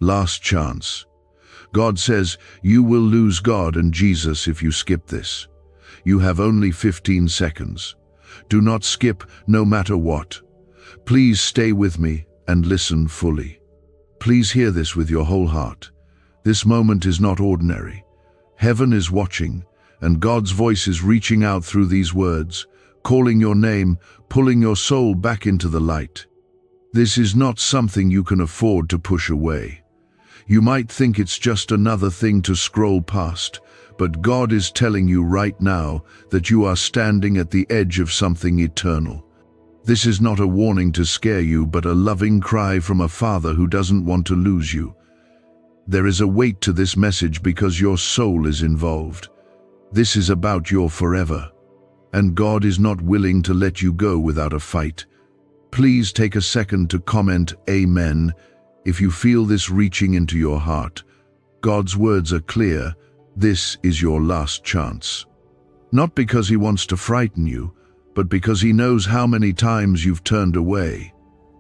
Last chance. God says you will lose God and Jesus if you skip this. You have only 15 seconds. Do not skip no matter what. Please stay with me and listen fully. Please hear this with your whole heart. This moment is not ordinary. Heaven is watching, and God's voice is reaching out through these words, calling your name, pulling your soul back into the light. This is not something you can afford to push away. You might think it's just another thing to scroll past, but God is telling you right now that you are standing at the edge of something eternal. This is not a warning to scare you, but a loving cry from a father who doesn't want to lose you. There is a weight to this message because your soul is involved. This is about your forever, and God is not willing to let you go without a fight. Please take a second to comment Amen if you feel this reaching into your heart. God's words are clear. This is your last chance. Not because He wants to frighten you, but because He knows how many times you've turned away.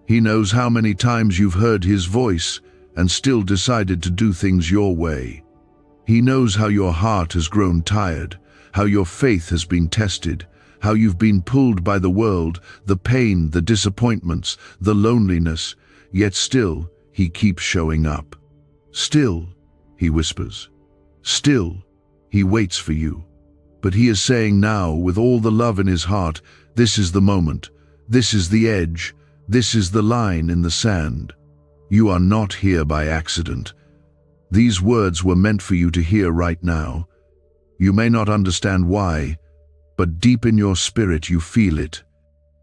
He knows how many times you've heard His voice and still decided to do things your way. He knows how your heart has grown tired, how your faith has been tested, how you've been pulled by the world, the pain, the disappointments, the loneliness, yet still He keeps showing up. Still, He whispers. Still, He waits for you. But He is saying now, with all the love in His heart, this is the moment, this is the edge, this is the line in the sand. You are not here by accident. These words were meant for you to hear right now. You may not understand why, but deep in your spirit you feel it.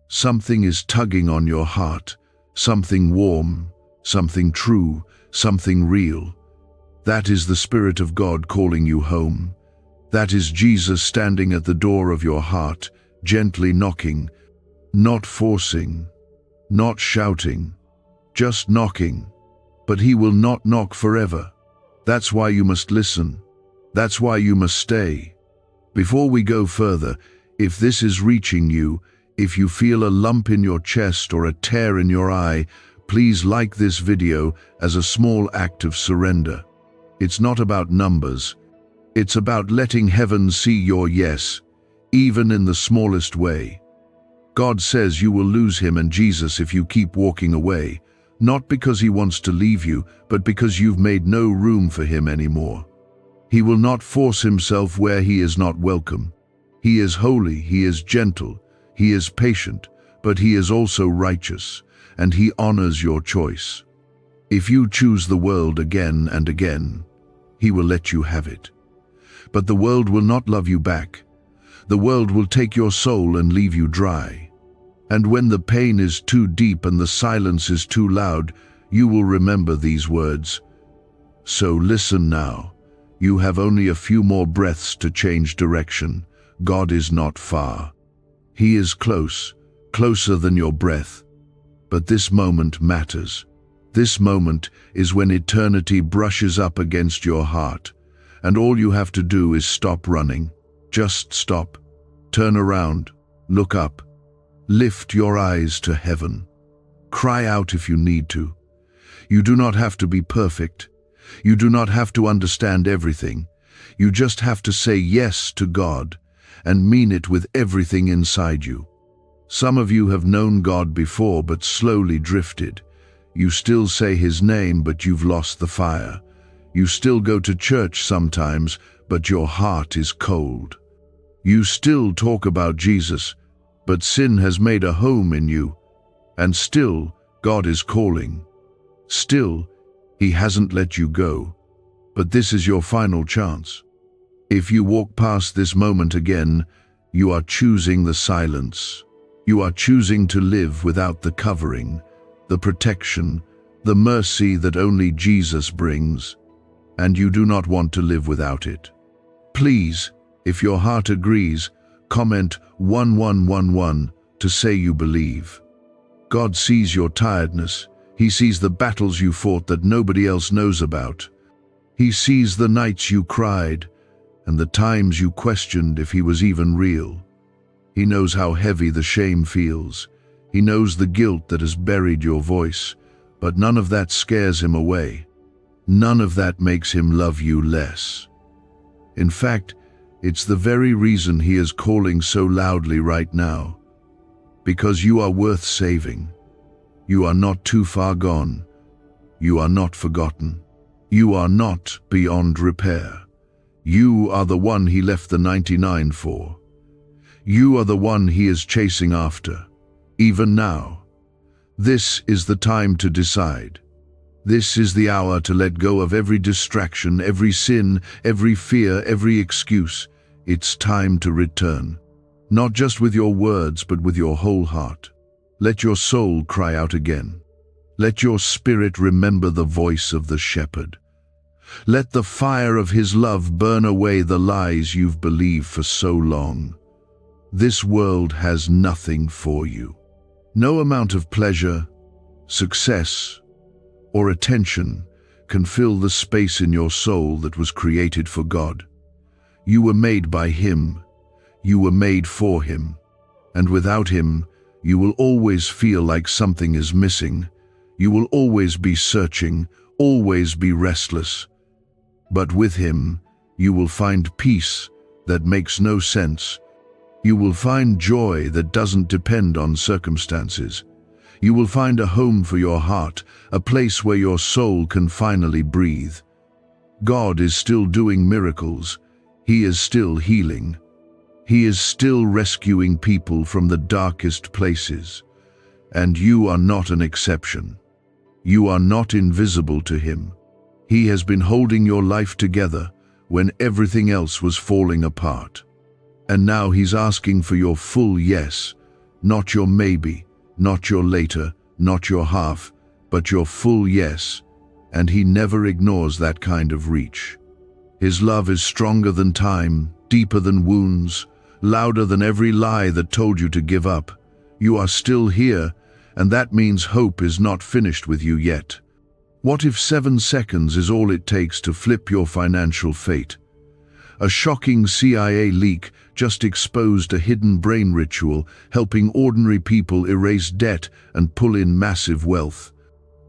Something is tugging on your heart, something warm, something true, something real. That is the Spirit of God calling you home. That is Jesus standing at the door of your heart, gently knocking, not forcing, not shouting, just knocking. But He will not knock forever. That's why you must listen. That's why you must stay. Before we go further, if this is reaching you, if you feel a lump in your chest or a tear in your eye, please like this video as a small act of surrender. It's not about numbers. It's about letting heaven see your yes, even in the smallest way. God says you will lose Him and Jesus if you keep walking away, not because He wants to leave you, but because you've made no room for Him anymore. He will not force Himself where He is not welcome. He is holy, He is gentle, He is patient, but He is also righteous, and He honors your choice. If you choose the world again and again, He will let you have it. But the world will not love you back. The world will take your soul and leave you dry. And when the pain is too deep and the silence is too loud, you will remember these words. So listen now. You have only a few more breaths to change direction. God is not far. He is close, closer than your breath. But this moment matters. This moment is when eternity brushes up against your heart, and all you have to do is stop running. Just stop. Turn around. Look up. Lift your eyes to heaven. Cry out if you need to. You do not have to be perfect. You do not have to understand everything. You just have to say yes to God and mean it with everything inside you. Some of you have known God before but slowly drifted. You still say His name but you've lost the fire. You still go to church sometimes but your heart is cold. You still talk about Jesus, but sin has made a home in you. And still, God is calling. Still, He hasn't let you go. But this is your final chance. If you walk past this moment again, you are choosing the silence. You are choosing to live without the covering, the protection, the mercy that only Jesus brings. And you do not want to live without it. Please, if your heart agrees, comment 1111 to say you believe. God sees your tiredness. He sees the battles you fought that nobody else knows about. He sees the nights you cried and the times you questioned if He was even real. He knows how heavy the shame feels. He knows the guilt that has buried your voice, but none of that scares Him away. None of that makes him love you less. In fact, it's the very reason he is calling so loudly right now. Because you are worth saving. You are not too far gone. You are not forgotten. You are not beyond repair. You are the one he left the 99 for. You are the one he is chasing after, even now. This is the time to decide. This is the hour to let go of every distraction, every sin, every fear, every excuse. It's time to return. Not just with your words, but with your whole heart. Let your soul cry out again. Let your spirit remember the voice of the shepherd. Let the fire of his love burn away the lies you've believed for so long. This world has nothing for you. No amount of pleasure, success, or attention can fill the space in your soul that was created for God. You were made by him. You were made for him. And without him, you will always feel like something is missing. You will always be searching, always be restless. But with him, you will find peace that makes no sense. You will find joy that doesn't depend on circumstances. You will find a home for your heart, a place where your soul can finally breathe. God is still doing miracles. He is still healing. He is still rescuing people from the darkest places. And you are not an exception. You are not invisible to him. He has been holding your life together when everything else was falling apart. And now he's asking for your full yes, not your maybe, not your later, not your half, but your full yes. And he never ignores that kind of reach. His love is stronger than time, deeper than wounds, louder than every lie that told you to give up. You are still here, and that means hope is not finished with you yet. What if 7 seconds is all it takes to flip your financial fate? A shocking CIA leak just exposed a hidden brain ritual helping ordinary people erase debt and pull in massive wealth.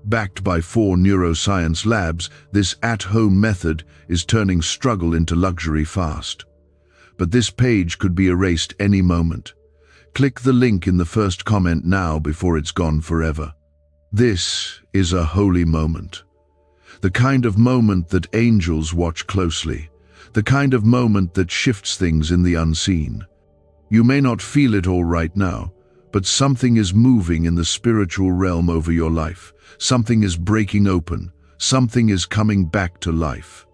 Backed by 4 neuroscience labs, this at-home method is turning struggle into luxury fast. But this page could be erased any moment. Click the link in the first comment now before it's gone forever. This is a holy moment. The kind of moment that angels watch closely. The kind of moment that shifts things in the unseen. You may not feel it all right now, but something is moving in the spiritual realm over your life. Something is breaking open. Something is coming back to life.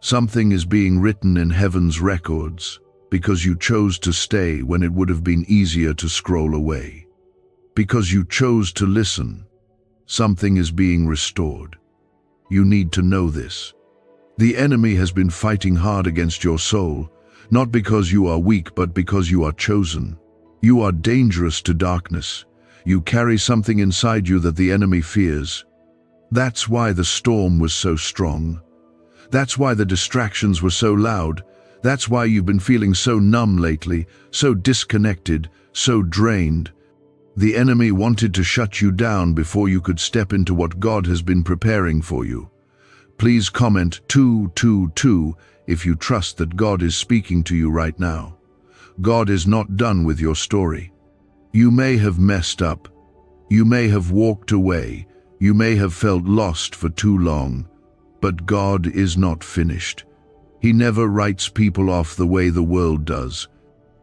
Something is being written in heaven's records because you chose to stay when it would have been easier to scroll away. Because you chose to listen. Something is being restored. You need to know this. The enemy has been fighting hard against your soul, not because you are weak, but because you are chosen. You are dangerous to darkness. You carry something inside you that the enemy fears. That's why the storm was so strong. That's why the distractions were so loud. That's why you've been feeling so numb lately, so disconnected, so drained. The enemy wanted to shut you down before you could step into what God has been preparing for you. Please comment 222 if you trust that God is speaking to you right now. God is not done with your story. You may have messed up. You may have walked away. You may have felt lost for too long. But God is not finished. He never writes people off the way the world does.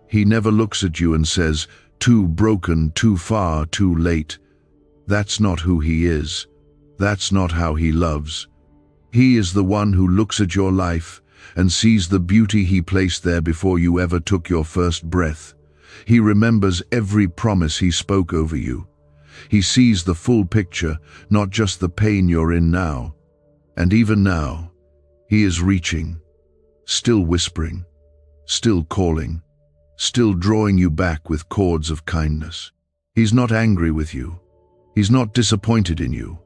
He never looks at you and says, too broken, too far, too late. That's not who he is. That's not how he loves. He is the one who looks at your life and sees the beauty he placed there before you ever took your first breath. He remembers every promise he spoke over you. He sees the full picture, not just the pain you're in now. And even now, he is reaching, still whispering, still calling, still drawing you back with cords of kindness. He's not angry with you. He's not disappointed in you.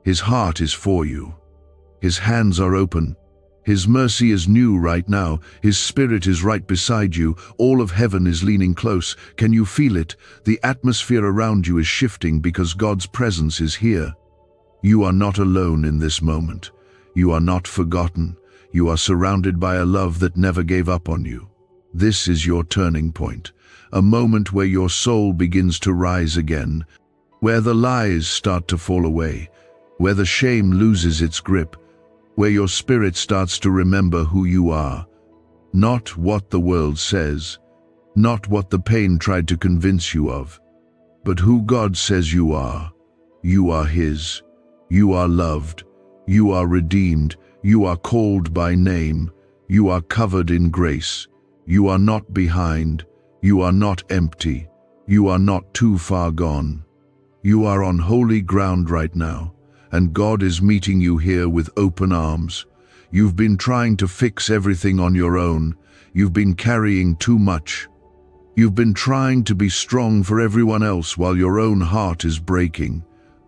His heart is for you. His hands are open. His mercy is new right now. His spirit is right beside you. All of heaven is leaning close. Can you feel it? The atmosphere around you is shifting because God's presence is here. You are not alone in this moment. You are not forgotten. You are surrounded by a love that never gave up on you. This is your turning point, a moment where your soul begins to rise again, where the lies start to fall away, where the shame loses its grip, where your spirit starts to remember who you are. Not what the world says, not what the pain tried to convince you of, but who God says you are. You are His. You are loved. You are redeemed. You are called by name. You are covered in grace. You are not behind. You are not empty. You are not too far gone. You are on holy ground right now, and God is meeting you here with open arms. You've been trying to fix everything on your own. You've been carrying too much. You've been trying to be strong for everyone else while your own heart is breaking.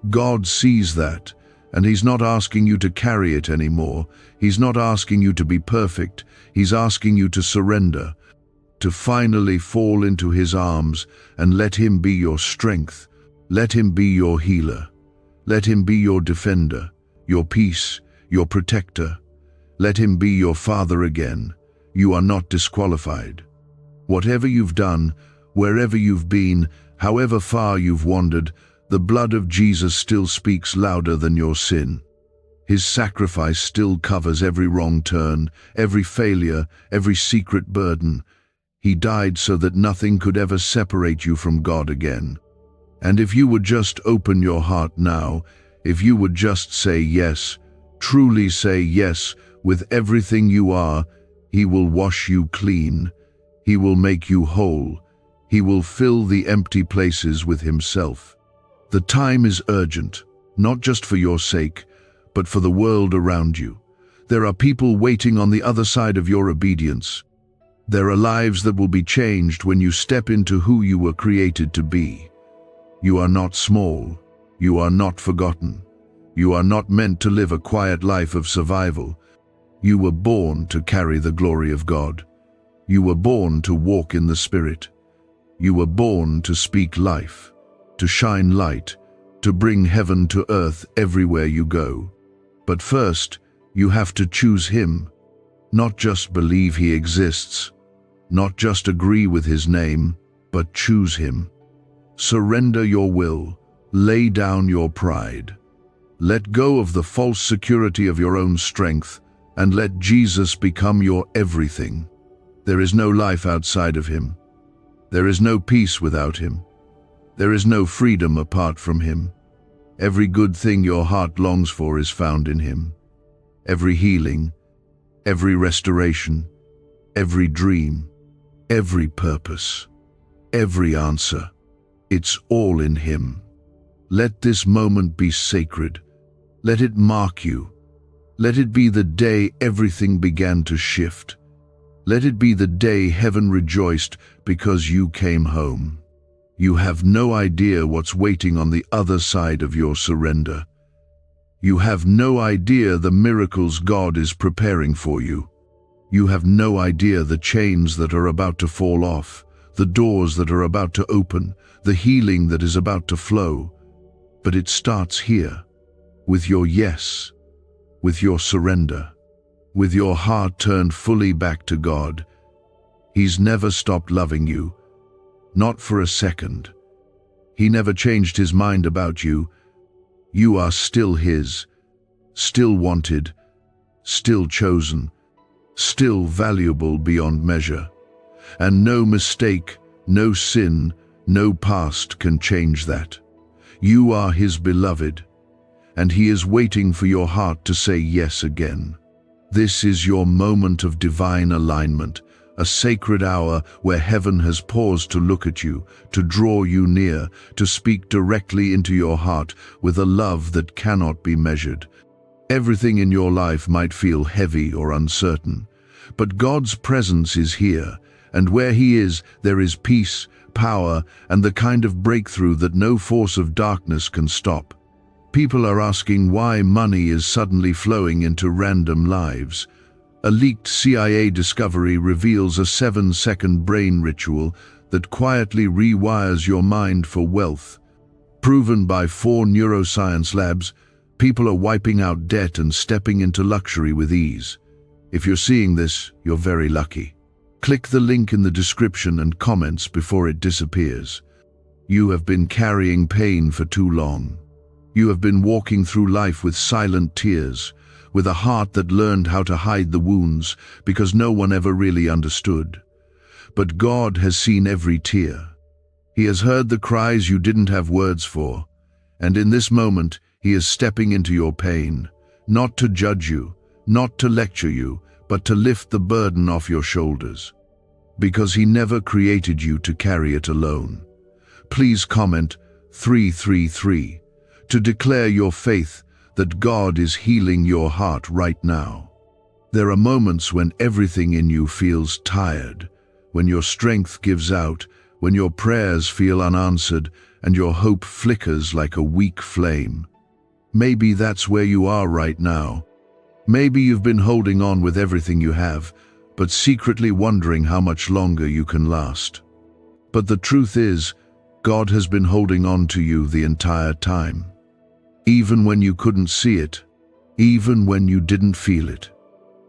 God sees that, and He's not asking you to carry it anymore. He's not asking you to be perfect. He's asking you to surrender, to finally fall into His arms and let Him be your strength. Let Him be your healer. Let Him be your defender, your peace, your protector. Let Him be your Father again. You are not disqualified. Whatever you've done, wherever you've been, however far you've wandered, the blood of Jesus still speaks louder than your sin. His sacrifice still covers every wrong turn, every failure, every secret burden. He died so that nothing could ever separate you from God again. And if you would just open your heart now, if you would just say yes, truly say yes, with everything you are, He will wash you clean. He will make you whole. He will fill the empty places with Himself. The time is urgent, not just for your sake, but for the world around you. There are people waiting on the other side of your obedience. There are lives that will be changed when you step into who you were created to be. You are not small. You are not forgotten. You are not meant to live a quiet life of survival. You were born to carry the glory of God. You were born to walk in the Spirit. You were born to speak life, to shine light, to bring heaven to earth everywhere you go. But first, you have to choose Him, not just believe He exists, not just agree with His name, but choose Him. Surrender your will, lay down your pride. Let go of the false security of your own strength, and let Jesus become your everything. There is no life outside of Him. There is no peace without Him. There is no freedom apart from Him. Every good thing your heart longs for is found in Him. Every healing, every restoration, every dream, every purpose, every answer, it's all in Him. Let this moment be sacred. Let it mark you. Let it be the day everything began to shift. Let it be the day heaven rejoiced because you came home. You have no idea what's waiting on the other side of your surrender. You have no idea the miracles God is preparing for you. You have no idea the chains that are about to fall off, the doors that are about to open, the healing that is about to flow. But it starts here, with your yes, with your surrender, with your heart turned fully back to God. He's never stopped loving you, not for a second. He never changed His mind about you. You are still His, still wanted, still chosen, still valuable beyond measure. And no mistake, no sin, no past can change that. You are His beloved, and He is waiting for your heart to say yes again. This is your moment of divine alignment, a sacred hour where heaven has paused to look at you, to draw you near, to speak directly into your heart with a love that cannot be measured. Everything in your life might feel heavy or uncertain, but God's presence is here, and where He is, there is peace, power, and the kind of breakthrough that no force of darkness can stop. People are asking why money is suddenly flowing into random lives. A leaked CIA discovery reveals a 7-second brain ritual that quietly rewires your mind for wealth. Proven by 4 neuroscience labs, People are wiping out debt and stepping into luxury with ease. If you're seeing this, you're very lucky. Click the link in the description and comments before it disappears. You have been carrying pain for too long. You have been walking through life with silent tears, with a heart that learned how to hide the wounds because no one ever really understood. But God has seen every tear. He has heard the cries you didn't have words for, and in this moment, He is stepping into your pain, not to judge you, not to lecture you, but to lift the burden off your shoulders. Because He never created you to carry it alone. Please comment 333 to declare your faith that God is healing your heart right now. There are moments when everything in you feels tired, when your strength gives out, when your prayers feel unanswered, and your hope flickers like a weak flame. Maybe that's where you are right now. Maybe you've been holding on with everything you have, but secretly wondering how much longer you can last. But the truth is, God has been holding on to you the entire time. Even when you couldn't see it, even when you didn't feel it,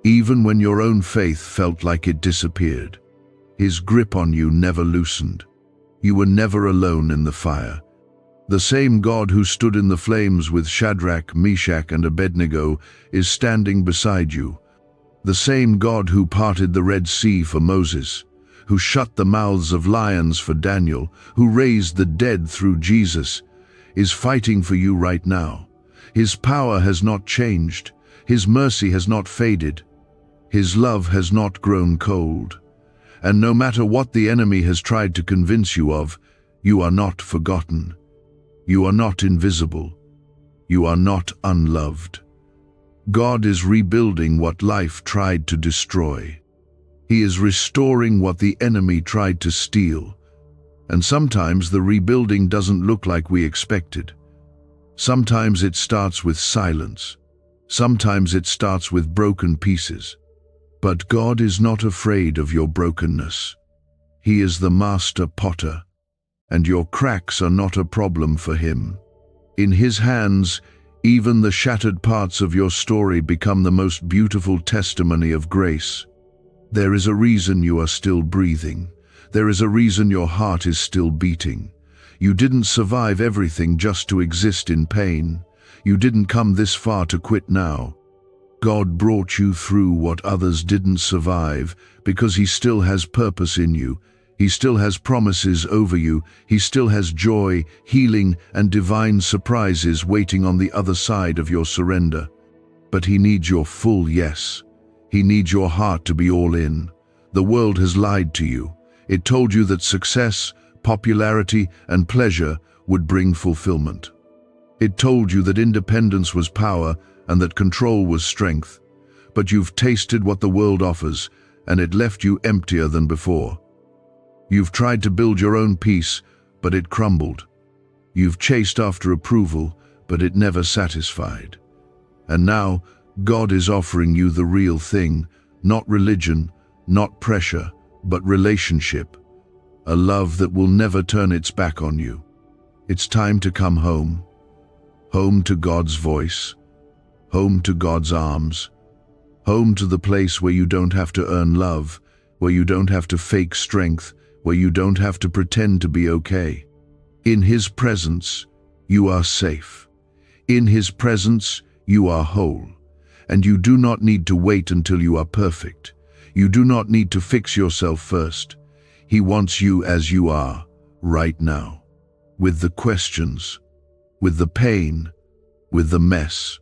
even when your own faith felt like it disappeared. His grip on you never loosened. You were never alone in the fire. The same God who stood in the flames with Shadrach, Meshach, and Abednego is standing beside you. The same God who parted the Red Sea for Moses, who shut the mouths of lions for Daniel, who raised the dead through Jesus, is fighting for you right now. His power has not changed. His mercy has not faded. His love has not grown cold. And no matter what the enemy has tried to convince you of, you are not forgotten. You are not invisible. You are not unloved. God is rebuilding what life tried to destroy. He is restoring what the enemy tried to steal. And sometimes the rebuilding doesn't look like we expected. Sometimes it starts with silence. Sometimes it starts with broken pieces. But God is not afraid of your brokenness. He is the master potter, and your cracks are not a problem for Him. In His hands, even the shattered parts of your story become the most beautiful testimony of grace. There is a reason you are still breathing. There is a reason your heart is still beating. You didn't survive everything just to exist in pain. You didn't come this far to quit now. God brought you through what others didn't survive because He still has purpose in you. He still has promises over you. He still has joy, healing, and divine surprises waiting on the other side of your surrender. But He needs your full yes. He needs your heart to be all in. The world has lied to you. It told you that success, popularity, and pleasure would bring fulfillment. It told you that independence was power and that control was strength. But you've tasted what the world offers, and it left you emptier than before. You've tried to build your own peace, but it crumbled. You've chased after approval, but it never satisfied. And now, God is offering you the real thing, not religion, not pressure, but relationship. A love that will never turn its back on you. It's time to come home. Home to God's voice. Home to God's arms. Home to the place where you don't have to earn love, where you don't have to fake strength, where you don't have to pretend to be okay. In His presence, you are safe. In His presence, you are whole. And you do not need to wait until you are perfect. You do not need to fix yourself first. He wants you as you are, right now. With the questions, with the pain, with the mess.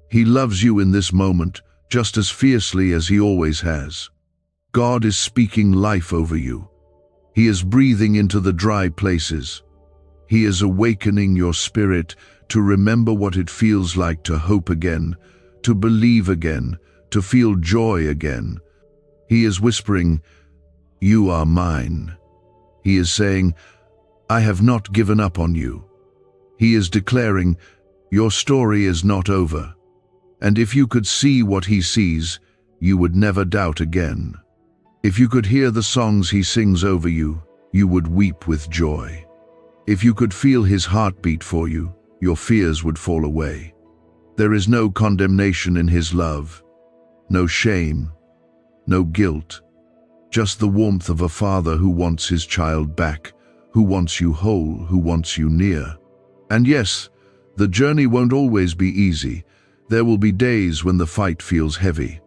He loves you in this moment just as fiercely as He always has. God is speaking life over you. He is breathing into the dry places. He is awakening your spirit to remember what it feels like to hope again, to believe again, to feel joy again. He is whispering, "You are mine." He is saying, "I have not given up on you." He is declaring, "Your story is not over." And if you could see what He sees, you would never doubt again. If you could hear the songs He sings over you, you would weep with joy. If you could feel His heartbeat for you, your fears would fall away. There is no condemnation in his love, no shame, no guilt, just the warmth of a father who wants his child back, who wants you whole, who wants you near. And yes, the journey won't always be easy. There will be days when the fight feels heavy.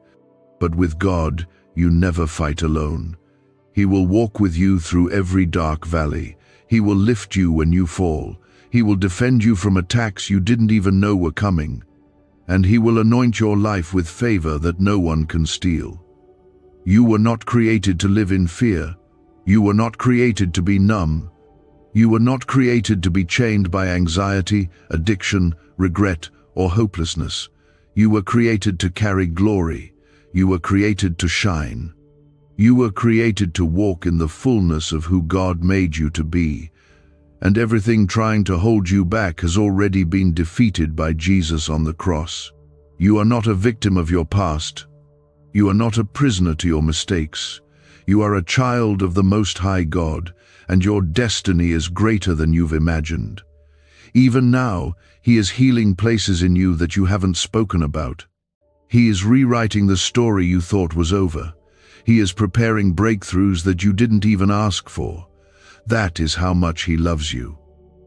But with God, you never fight alone. He will walk with you through every dark valley. He will lift you when you fall. He will defend you from attacks you didn't even know were coming. And he will anoint your life with favor that no one can steal. You were not created to live in fear. You were not created to be numb. You were not created to be chained by anxiety, addiction, regret, or hopelessness. You were created to carry glory. You were created to shine. You were created to walk in the fullness of who God made you to be. And everything trying to hold you back has already been defeated by Jesus on the cross. You are not a victim of your past. You are not a prisoner to your mistakes. You are a child of the Most High God, and your destiny is greater than you've imagined. Even now, He is healing places in you that you haven't spoken about. He is rewriting the story you thought was over. He is preparing breakthroughs that you didn't even ask for. That is how much He loves you.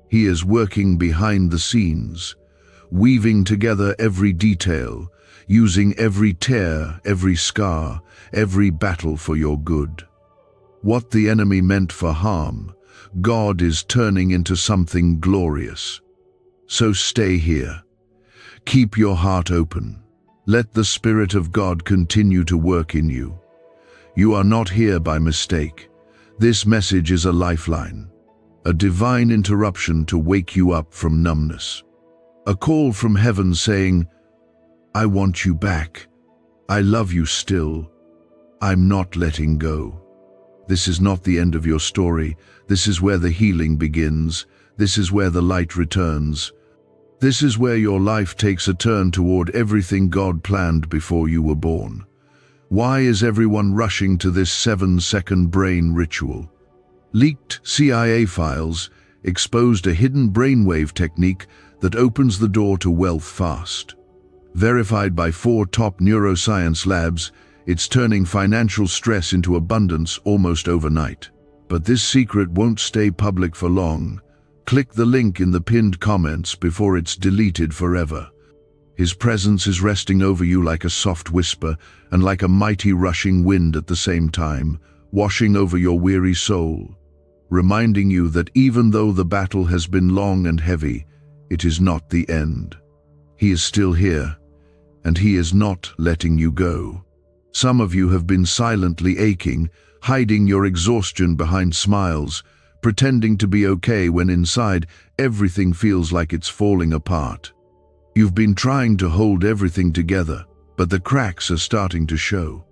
He is working behind the scenes, weaving together every detail, using every tear, every scar, every battle for your good. What the enemy meant for harm, God is turning into something glorious. So stay here. Keep your heart open. Let the Spirit of God continue to work in you. You are not here by mistake. This message is a lifeline, a divine interruption to wake you up from numbness. A call from heaven saying, I want you back. I love you still. I'm not letting go. This is not the end of your story. This is where the healing begins. This is where the light returns. This is where your life takes a turn toward everything God planned before you were born. Why is everyone rushing to this 7-second brain ritual? Leaked CIA files exposed a hidden brainwave technique that opens the door to wealth fast. Verified by 4 top neuroscience labs, it's turning financial stress into abundance almost overnight. But this secret won't stay public for long. Click the link in the pinned comments before it's deleted forever. His presence is resting over you like a soft whisper and like a mighty rushing wind at the same time, washing over your weary soul, reminding you that even though the battle has been long and heavy, it is not the end. He is still here, and He is not letting you go. Some of you have been silently aching, hiding your exhaustion behind smiles, pretending to be okay when inside everything feels like it's falling apart. You've been trying to hold everything together, but the cracks are starting to show.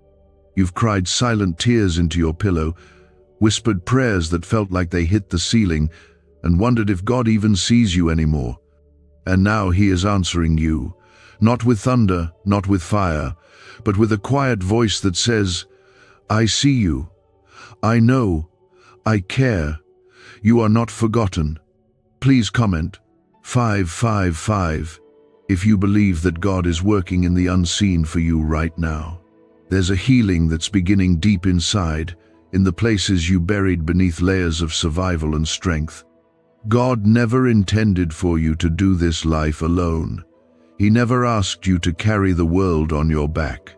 You've cried silent tears into your pillow, whispered prayers that felt like they hit the ceiling, and wondered if God even sees you anymore. And now He is answering you, not with thunder, not with fire, but with a quiet voice that says, I see you. I know. I care. You are not forgotten. Please comment 555 if you believe that God is working in the unseen for you right now. There's a healing that's beginning deep inside, in the places you buried beneath layers of survival and strength. God never intended for you to do this life alone. He never asked you to carry the world on your back.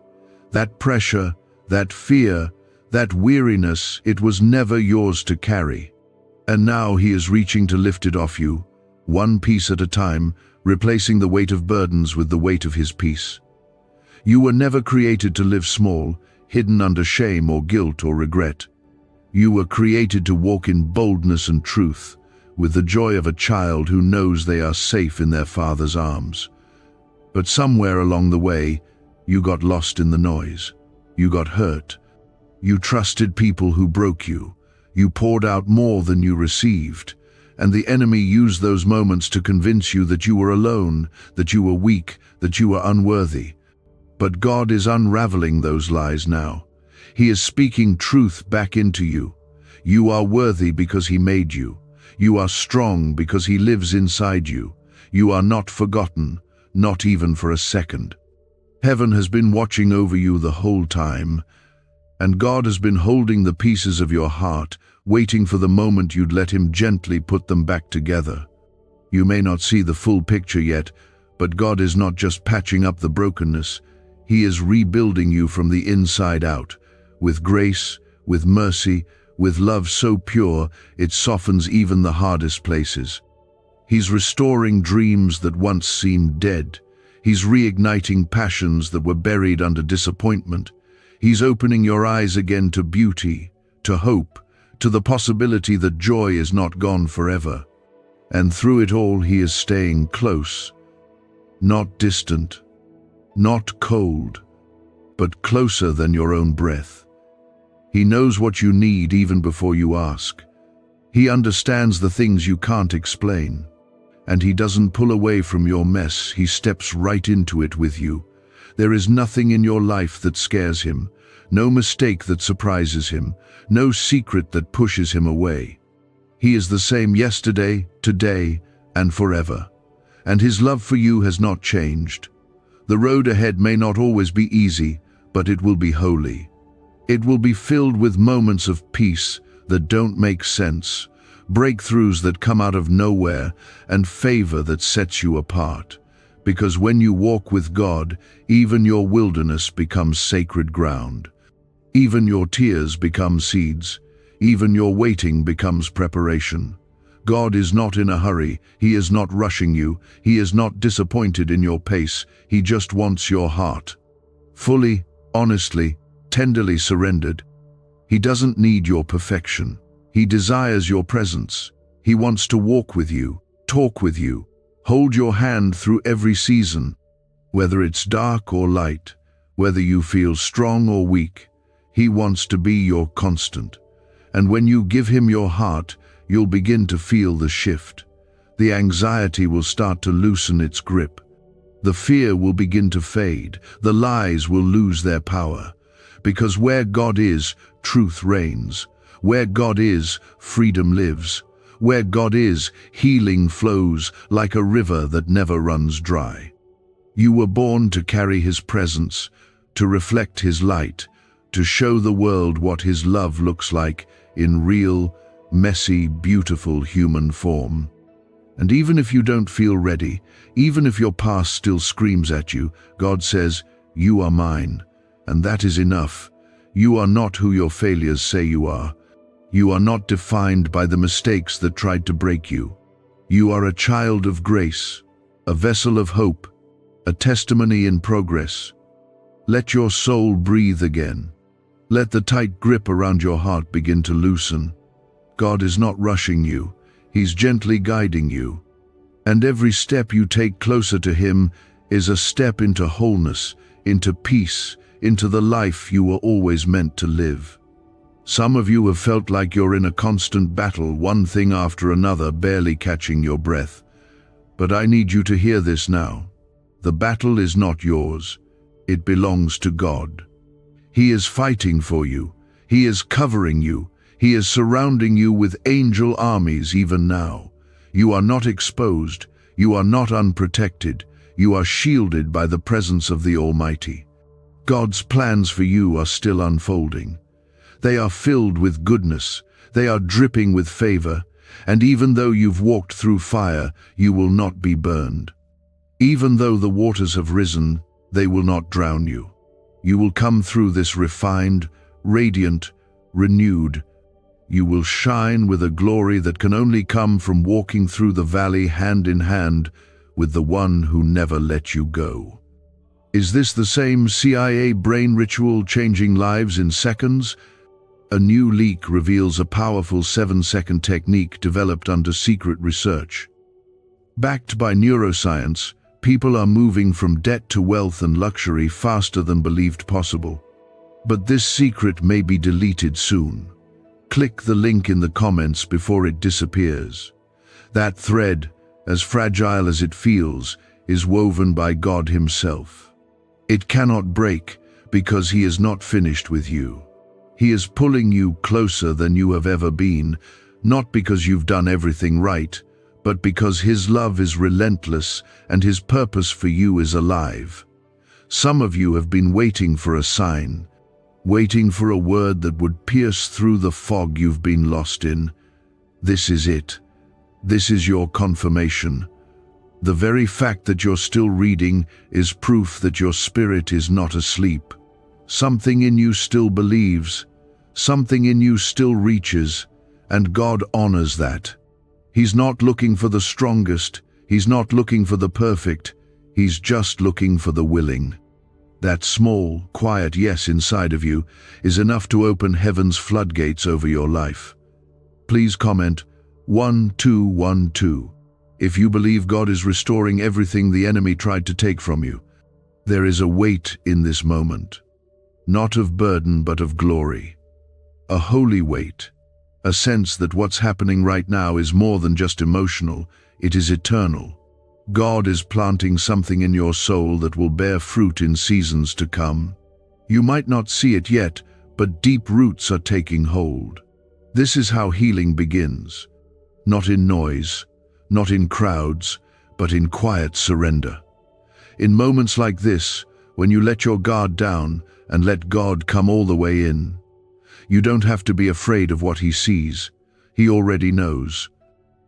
That pressure, that fear, that weariness, it was never yours to carry. And now He is reaching to lift it off you, one piece at a time, replacing the weight of burdens with the weight of His peace. You were never created to live small, hidden under shame or guilt or regret. You were created to walk in boldness and truth, with the joy of a child who knows they are safe in their Father's arms. But somewhere along the way, you got lost in the noise. You got hurt. You trusted people who broke you. You poured out more than you received. And the enemy used those moments to convince you that you were alone, that you were weak, that you were unworthy. But God is unraveling those lies now. He is speaking truth back into you. You are worthy because He made you. You are strong because He lives inside you. You are not forgotten, not even for a second. Heaven has been watching over you the whole time, and God has been holding the pieces of your heart, waiting for the moment you'd let Him gently put them back together. You may not see the full picture yet, but God is not just patching up the brokenness. He is rebuilding you from the inside out, with grace, with mercy, with love so pure it softens even the hardest places. He's restoring dreams that once seemed dead. He's reigniting passions that were buried under disappointment. He's opening your eyes again to beauty, to hope, to the possibility that joy is not gone forever. And through it all, He is staying close, not distant, not cold, but closer than your own breath. He knows what you need even before you ask. He understands the things you can't explain. And He doesn't pull away from your mess, He steps right into it with you. There is nothing in your life that scares Him, no mistake that surprises Him, no secret that pushes Him away. He is the same yesterday, today, and forever. And His love for you has not changed. The road ahead may not always be easy, but it will be holy. It will be filled with moments of peace that don't make sense, breakthroughs that come out of nowhere, and favor that sets you apart. Because when you walk with God, even your wilderness becomes sacred ground. Even your tears become seeds. Even your waiting becomes preparation. God is not in a hurry. He is not rushing you. He is not disappointed in your pace. He just wants your heart. Fully, honestly, tenderly surrendered. He doesn't need your perfection. He desires your presence. He wants to walk with you, talk with you, hold your hand through every season, whether it's dark or light, whether you feel strong or weak. He wants to be your constant. And when you give Him your heart, you'll begin to feel the shift. The anxiety will start to loosen its grip. The fear will begin to fade. The lies will lose their power. Because where God is, truth reigns. Where God is, freedom lives. Where God is, healing flows like a river that never runs dry. You were born to carry His presence, to reflect His light, to show the world what His love looks like in real, messy, beautiful human form. And even if you don't feel ready, even if your past still screams at you, God says, "You are mine," and that is enough. You are not who your failures say you are. You are not defined by the mistakes that tried to break you. You are a child of grace, a vessel of hope, a testimony in progress. Let your soul breathe again. Let the tight grip around your heart begin to loosen. God is not rushing you. He's gently guiding you. And every step you take closer to Him is a step into wholeness, into peace, into the life you were always meant to live. Some of you have felt like you're in a constant battle, one thing after another, barely catching your breath. But I need you to hear this now. The battle is not yours. It belongs to God. He is fighting for you. He is covering you. He is surrounding you with angel armies even now. You are not exposed. You are not unprotected. You are shielded by the presence of the Almighty. God's plans for you are still unfolding. They are filled with goodness. They are dripping with favor. And even though you've walked through fire, you will not be burned. Even though the waters have risen, they will not drown you. You will come through this refined, radiant, renewed. You will shine with a glory that can only come from walking through the valley hand in hand with the one who never let you go. Is this the same CIA brain ritual changing lives in seconds? A new leak reveals a powerful 7-second technique developed under secret research. Backed by neuroscience, people are moving from debt to wealth and luxury faster than believed possible. But this secret may be deleted soon. Click the link in the comments before it disappears. That thread, as fragile as it feels, is woven by God Himself. It cannot break because He is not finished with you. He is pulling you closer than you have ever been, not because you've done everything right, but because His love is relentless and His purpose for you is alive. Some of you have been waiting for a sign, waiting for a word that would pierce through the fog you've been lost in. This is it. This is your confirmation. The very fact that you're still reading is proof that your spirit is not asleep. Something in you still believes, something in you still reaches, and God honors that. He's not looking for the strongest, He's not looking for the perfect, He's just looking for the willing. That small, quiet yes inside of you is enough to open heaven's floodgates over your life. Please comment 1212 if you believe God is restoring everything the enemy tried to take from you. There is a weight in this moment, not of burden but of glory. A holy weight, a sense that what's happening right now is more than just emotional, it is eternal. God is planting something in your soul that will bear fruit in seasons to come. You might not see it yet, but deep roots are taking hold. This is how healing begins. Not in noise, not in crowds, but in quiet surrender. In moments like this, when you let your guard down and let God come all the way in, you don't have to be afraid of what He sees. He already knows.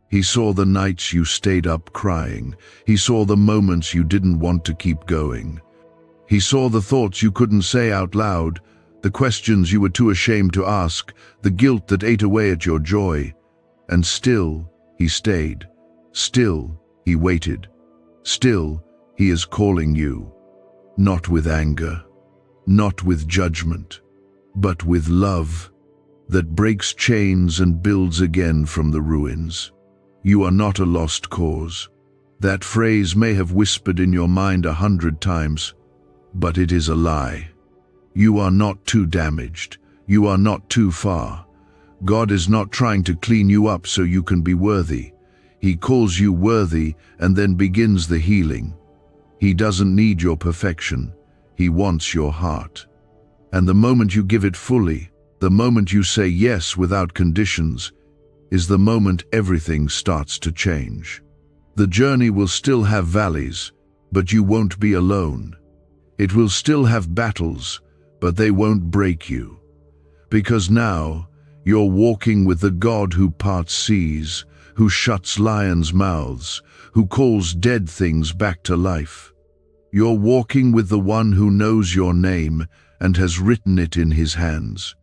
He saw the nights you stayed up crying. He saw the moments you didn't want to keep going. He saw the thoughts you couldn't say out loud, the questions you were too ashamed to ask, the guilt that ate away at your joy. And still, He stayed. Still, He waited. Still, He is calling you. Not with anger, not with judgment, but with love that breaks chains and builds again from the ruins. You are not a lost cause. That phrase may have whispered in your mind 100 times, but it is a lie. You are not too damaged. You are not too far. God is not trying to clean you up so you can be worthy. He calls you worthy and then begins the healing. He doesn't need your perfection. He wants your heart. And the moment you give it fully, the moment you say yes without conditions, is the moment everything starts to change. The journey will still have valleys, but you won't be alone. It will still have battles, but they won't break you. Because now, you're walking with the God who parts seas, who shuts lions' mouths, who calls dead things back to life. You're walking with the one who knows your name and has written it in His hands.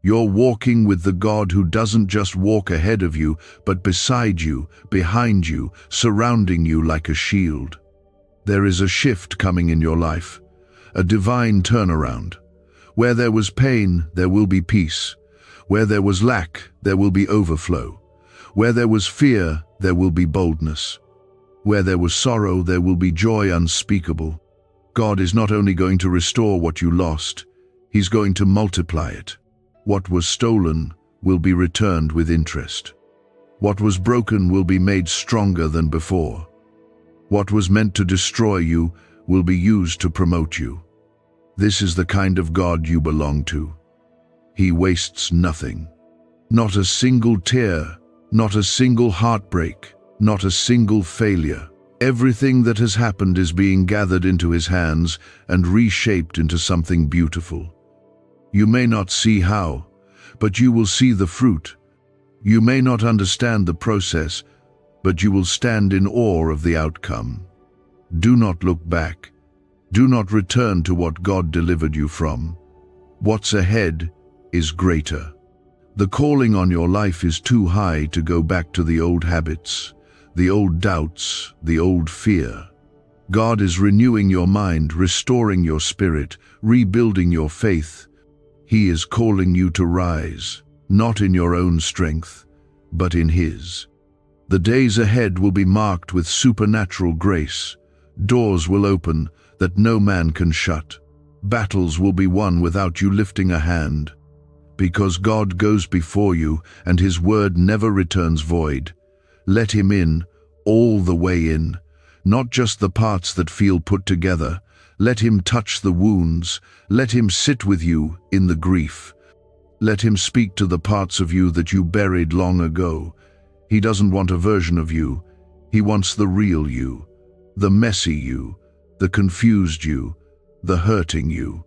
You're walking with the God who doesn't just walk ahead of you, but beside you, behind you, surrounding you like a shield. There is a shift coming in your life, a divine turnaround. Where there was pain, there will be peace. Where there was lack, there will be overflow. Where there was fear, there will be boldness. Where there was sorrow, there will be joy unspeakable. God is not only going to restore what you lost, He's going to multiply it. What was stolen will be returned with interest. What was broken will be made stronger than before. What was meant to destroy you will be used to promote you. This is the kind of God you belong to. He wastes nothing. Not a single tear, not a single heartbreak, not a single failure. Everything that has happened is being gathered into His hands and reshaped into something beautiful. You may not see how, but you will see the fruit. You may not understand the process, but you will stand in awe of the outcome. Do not look back. Do not return to what God delivered you from. What's ahead is greater. The calling on your life is too high to go back to the old habits, the old doubts, the old fear. God is renewing your mind, restoring your spirit, rebuilding your faith. He is calling you to rise, not in your own strength, but in His. The days ahead will be marked with supernatural grace. Doors will open that no man can shut. Battles will be won without you lifting a hand. Because God goes before you and His word never returns void. Let Him in, all the way in, not just the parts that feel put together. Let Him touch the wounds. Let Him sit with you in the grief. Let Him speak to the parts of you that you buried long ago. He doesn't want a version of you. He wants the real you, the messy you, the confused you, the hurting you.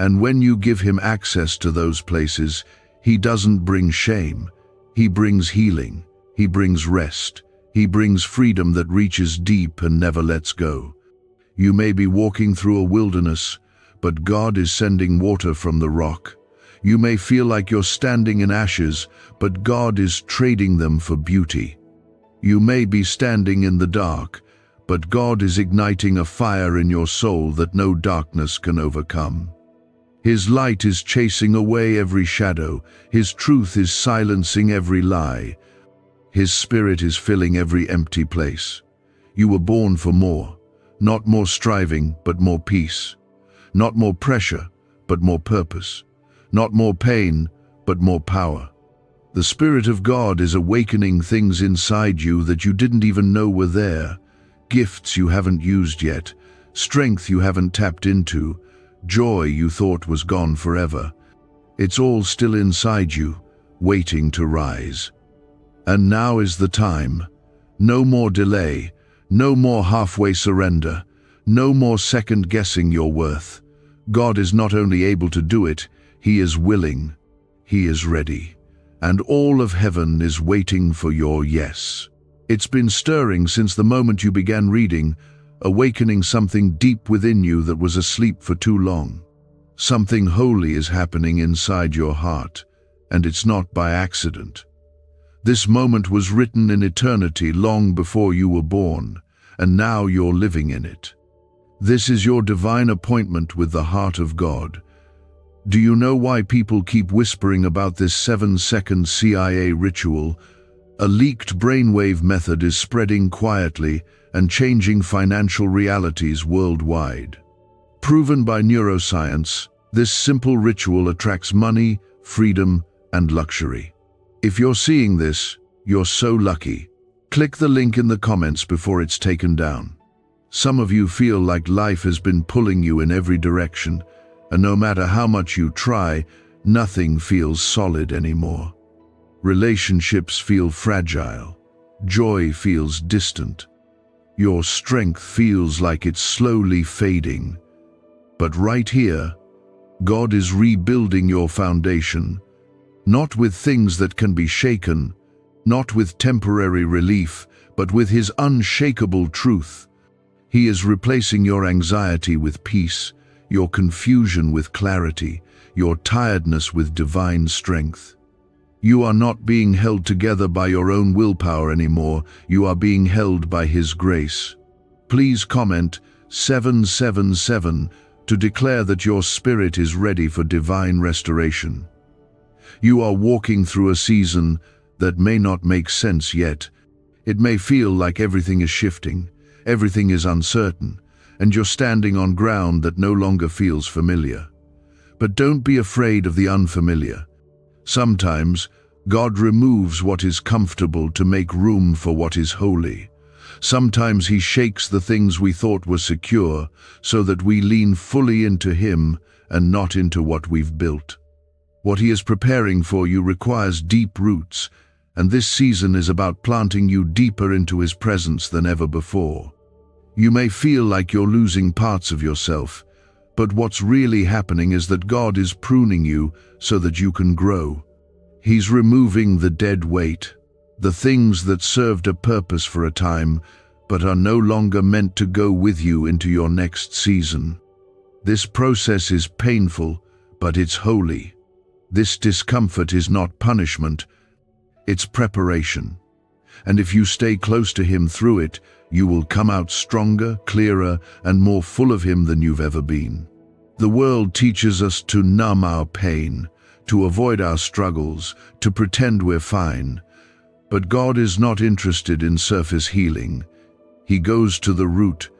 And when you give him access to those places, he doesn't bring shame. He brings healing. He brings rest. He brings freedom that reaches deep and never lets go. You may be walking through a wilderness, but God is sending water from the rock. You may feel like you're standing in ashes, but God is trading them for beauty. You may be standing in the dark, but God is igniting a fire in your soul that no darkness can overcome. His light is chasing away every shadow. His truth is silencing every lie. His spirit is filling every empty place. You were born for more, not more striving, but more peace. Not more pressure, but more purpose. Not more pain, but more power. The Spirit of God is awakening things inside you that you didn't even know were there. Gifts you haven't used yet, strength you haven't tapped into, joy you thought was gone forever. It's all still inside you, waiting to rise. And now is the time. No more delay, no more halfway surrender, no more second-guessing your worth. God is not only able to do it, He is willing, He is ready. And all of heaven is waiting for your yes. It's been stirring since the moment you began reading, awakening something deep within you that was asleep for too long. Something holy is happening inside your heart, and it's not by accident. This moment was written in eternity long before you were born, and now you're living in it. This is your divine appointment with the heart of God. Do you know why people keep whispering about this 7-second CIA ritual? A leaked brainwave method is spreading quietly and changing financial realities worldwide. Proven by neuroscience, this simple ritual attracts money, freedom, and luxury. If you're seeing this, you're so lucky. Click the link in the comments before it's taken down. Some of you feel like life has been pulling you in every direction, and no matter how much you try, nothing feels solid anymore. Relationships feel fragile. Joy feels distant. Your strength feels like it's slowly fading. But right here, God is rebuilding your foundation, not with things that can be shaken, not with temporary relief, but with His unshakable truth. He is replacing your anxiety with peace, your confusion with clarity, your tiredness with divine strength. You are not being held together by your own willpower anymore. You are being held by His grace. Please comment 777 to declare that your spirit is ready for divine restoration. You are walking through a season that may not make sense yet. It may feel like everything is shifting, everything is uncertain, and you're standing on ground that no longer feels familiar. But don't be afraid of the unfamiliar. Sometimes, God removes what is comfortable to make room for what is holy. Sometimes He shakes the things we thought were secure so that we lean fully into Him and not into what we've built. What He is preparing for you requires deep roots, and this season is about planting you deeper into His presence than ever before. You may feel like you're losing parts of yourself, but what's really happening is that God is pruning you so that you can grow. He's removing the dead weight, the things that served a purpose for a time, but are no longer meant to go with you into your next season. This process is painful, but it's holy. This discomfort is not punishment, it's preparation. And if you stay close to Him through it, you will come out stronger, clearer, and more full of Him than you've ever been. The world teaches us to numb our pain, to avoid our struggles, to pretend we're fine. But God is not interested in surface healing. He goes to the root.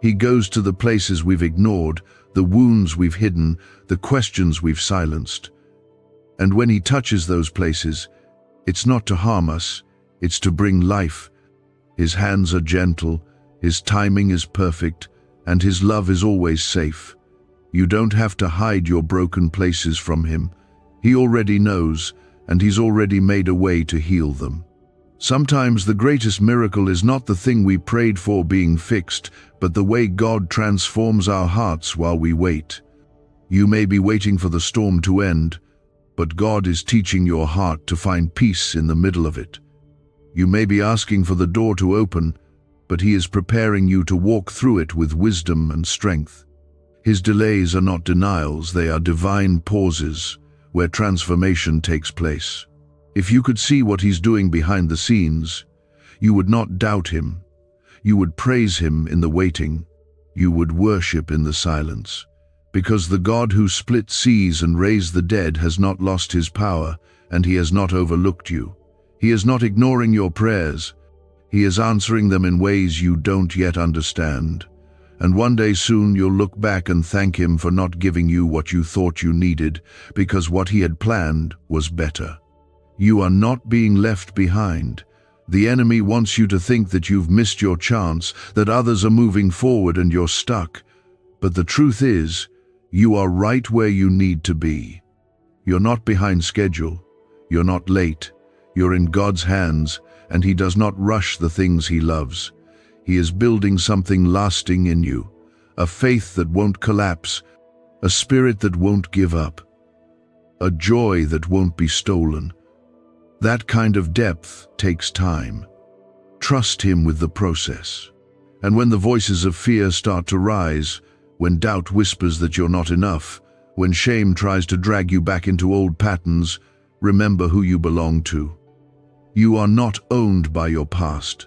He goes to the places we've ignored, the wounds we've hidden, the questions we've silenced. And when He touches those places, it's not to harm us, it's to bring life. His hands are gentle, His timing is perfect, and His love is always safe. You don't have to hide your broken places from Him. He already knows, and He's already made a way to heal them. Sometimes the greatest miracle is not the thing we prayed for being fixed, but the way God transforms our hearts while we wait. You may be waiting for the storm to end, but God is teaching your heart to find peace in the middle of it. You may be asking for the door to open, but He is preparing you to walk through it with wisdom and strength. His delays are not denials, they are divine pauses where transformation takes place. If you could see what He's doing behind the scenes, you would not doubt Him. You would praise Him in the waiting. You would worship in the silence. Because the God who split seas and raised the dead has not lost His power, and He has not overlooked you. He is not ignoring your prayers. He is answering them in ways you don't yet understand. And one day soon you'll look back and thank Him for not giving you what you thought you needed, because what He had planned was better. You are not being left behind. The enemy wants you to think that you've missed your chance, that others are moving forward and you're stuck. But the truth is, you are right where you need to be. You're not behind schedule. You're not late. You're in God's hands, and He does not rush the things He loves. He is building something lasting in you, a faith that won't collapse, a spirit that won't give up, a joy that won't be stolen. That kind of depth takes time. Trust Him with the process. And when the voices of fear start to rise, when doubt whispers that you're not enough, when shame tries to drag you back into old patterns, remember who you belong to. You are not owned by your past.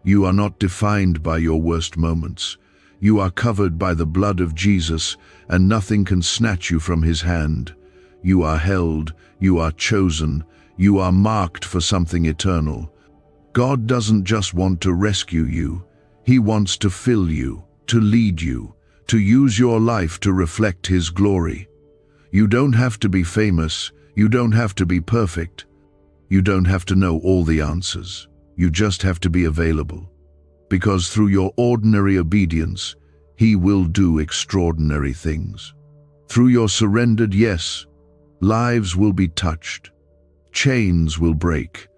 You are not defined by your worst moments. You are covered by the blood of Jesus, and nothing can snatch you from His hand. You are held, you are chosen, you are marked for something eternal. God doesn't just want to rescue you. He wants to fill you, to lead you, to use your life to reflect His glory. You don't have to be famous. You don't have to be perfect. You don't have to know all the answers. You just have to be available. Because through your ordinary obedience, He will do extraordinary things. Through your surrendered yes, lives will be touched. Chains will break.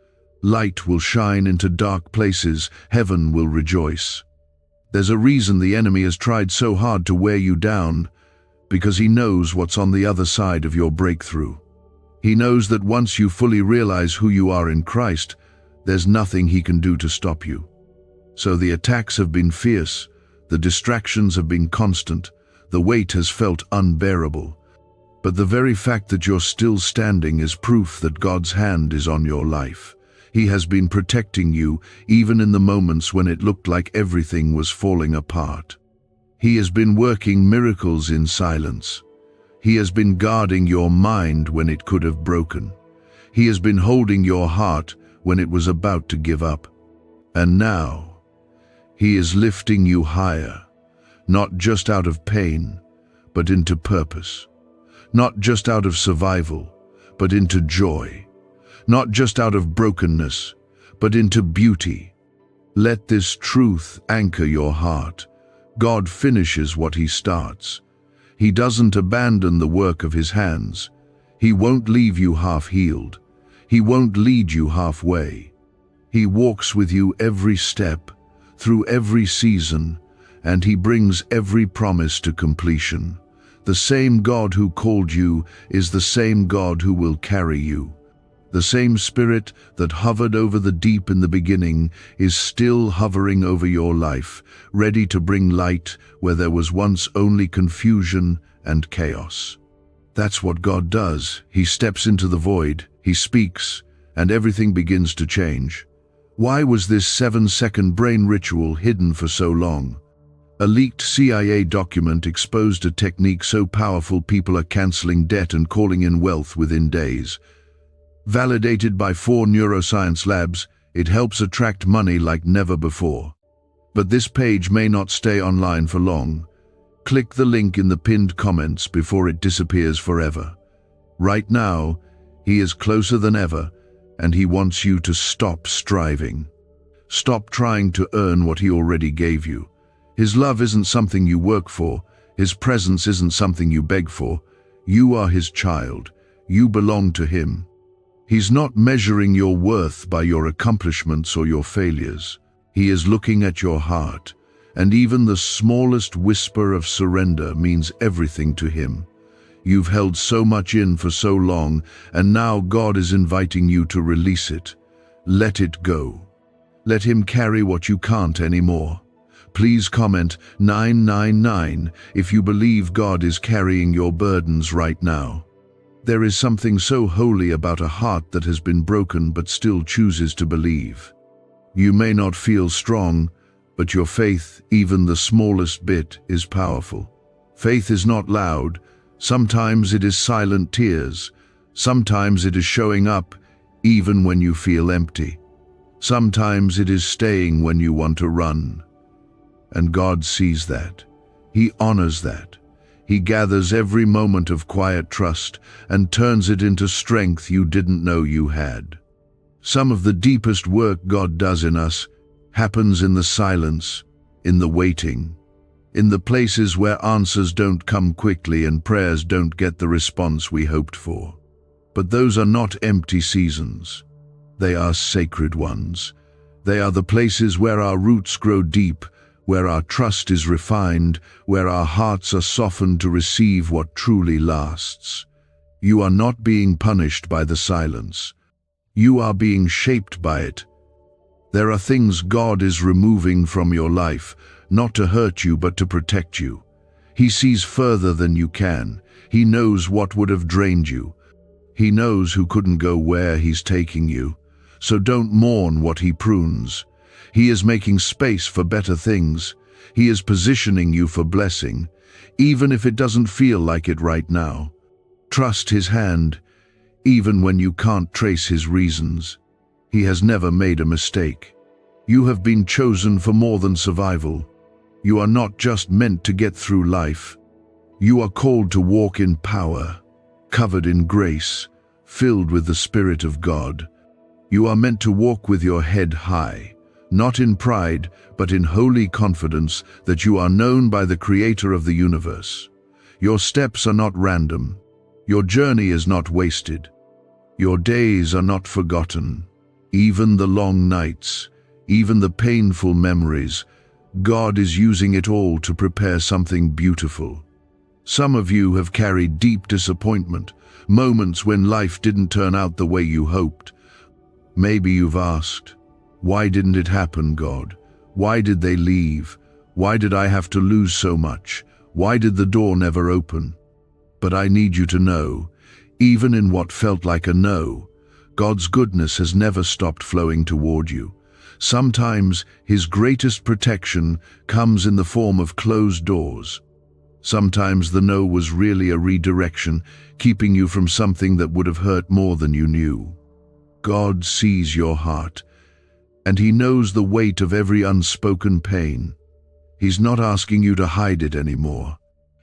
Light will shine into dark places. Heaven will rejoice. There's a reason the enemy has tried so hard to wear you down, because he knows what's on the other side of your breakthrough. He knows that once you fully realize who you are in Christ, there's nothing he can do to stop you. So the attacks have been fierce, the distractions have been constant, the weight has felt unbearable. But the very fact that you're still standing is proof that God's hand is on your life. He has been protecting you even in the moments when it looked like everything was falling apart. He has been working miracles in silence. He has been guarding your mind when it could have broken. He has been holding your heart when it was about to give up. And now, He is lifting you higher, not just out of pain, but into purpose. Not just out of survival, but into joy. Not just out of brokenness, but into beauty. Let this truth anchor your heart. God finishes what He starts. He doesn't abandon the work of His hands. He won't leave you half-healed. He won't lead you halfway. He walks with you every step, through every season, and He brings every promise to completion. The same God who called you is the same God who will carry you. The same Spirit that hovered over the deep in the beginning is still hovering over your life, ready to bring light where there was once only confusion and chaos. That's what God does. He steps into the void, He speaks, and everything begins to change. Why was this 7-second brain ritual hidden for so long? A leaked CIA document exposed a technique so powerful people are canceling debt and calling in wealth within days. Validated by 4 neuroscience labs, it helps attract money like never before. But this page may not stay online for long. Click the link in the pinned comments before it disappears forever. Right now, He is closer than ever, and He wants you to stop striving. Stop trying to earn what He already gave you. His love isn't something you work for. His presence isn't something you beg for. You are His child. You belong to Him. He's not measuring your worth by your accomplishments or your failures. He is looking at your heart, and even the smallest whisper of surrender means everything to him. You've held so much in for so long, and now God is inviting you to release it. Let it go. Let him carry what you can't anymore. Please comment 999 if you believe God is carrying your burdens right now. There is something so holy about a heart that has been broken but still chooses to believe. You may not feel strong, but your faith, even the smallest bit, is powerful. Faith is not loud. Sometimes it is silent tears. Sometimes it is showing up even when you feel empty. Sometimes it is staying when you want to run. And God sees that. He honors that. He gathers every moment of quiet trust and turns it into strength you didn't know you had. Some of the deepest work God does in us happens in the silence, in the waiting, in the places where answers don't come quickly and prayers don't get the response we hoped for. But those are not empty seasons. They are sacred ones. They are the places where our roots grow deep, where our trust is refined, where our hearts are softened to receive what truly lasts. You are not being punished by the silence. You are being shaped by it. There are things God is removing from your life, not to hurt you but to protect you. He sees further than you can. He knows what would have drained you. He knows who couldn't go where He's taking you. So don't mourn what He prunes. He is making space for better things. He is positioning you for blessing, even if it doesn't feel like it right now. Trust His hand, even when you can't trace His reasons. He has never made a mistake. You have been chosen for more than survival. You are not just meant to get through life. You are called to walk in power, covered in grace, filled with the Spirit of God. You are meant to walk with your head high, not in pride, but in holy confidence that you are known by the Creator of the universe. Your steps are not random. Your journey is not wasted. Your days are not forgotten. Even the long nights, even the painful memories, God is using it all to prepare something beautiful. Some of you have carried deep disappointment, moments when life didn't turn out the way you hoped. Maybe you've asked, why didn't it happen, God? Why did they leave? Why did I have to lose so much? Why did the door never open? But I need you to know, even in what felt like a no, God's goodness has never stopped flowing toward you. Sometimes His greatest protection comes in the form of closed doors. Sometimes the no was really a redirection, keeping you from something that would have hurt more than you knew. God sees your heart, and He knows the weight of every unspoken pain. He's not asking you to hide it anymore.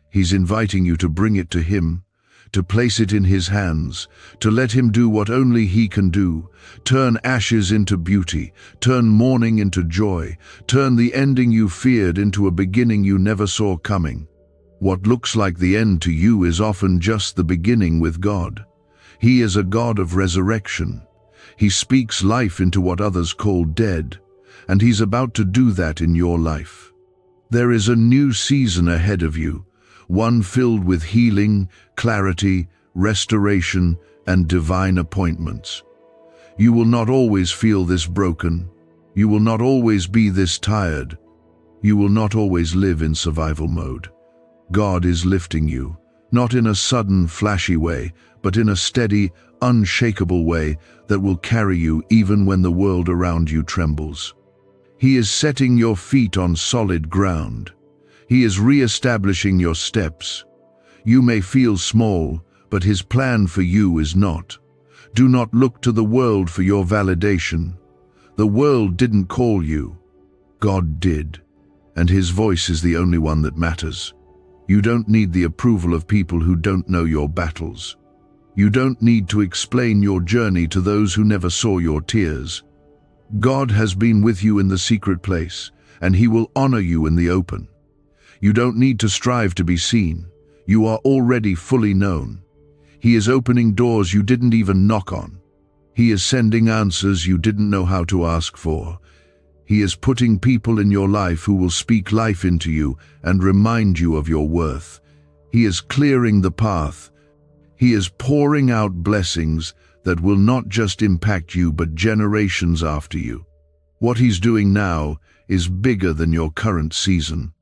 He's inviting you to bring it to Him, to place it in His hands, to let Him do what only He can do, turn ashes into beauty, turn mourning into joy, turn the ending you feared into a beginning you never saw coming. What looks like the end to you is often just the beginning with God. He is a God of resurrection. He speaks life into what others call dead, and He's about to do that in your life. There is a new season ahead of you, one filled with healing, clarity, restoration, and divine appointments. You will not always feel this broken. You will not always be this tired. You will not always live in survival mode. God is lifting you, not in a sudden, flashy way, but in a steady, unshakable way that will carry you even when the world around you trembles. He is setting your feet on solid ground. He is re-establishing your steps. You may feel small, but His plan for you is not. Do not look to the world for your validation. The world didn't call you. God did, and His voice is the only one that matters. You don't need the approval of people who don't know your battles. You don't need to explain your journey to those who never saw your tears. God has been with you in the secret place, and He will honor you in the open. You don't need to strive to be seen. You are already fully known. He is opening doors you didn't even knock on. He is sending answers you didn't know how to ask for. He is putting people in your life who will speak life into you and remind you of your worth. He is clearing the path. He is pouring out blessings that will not just impact you but generations after you. What He's doing now is bigger than your current season.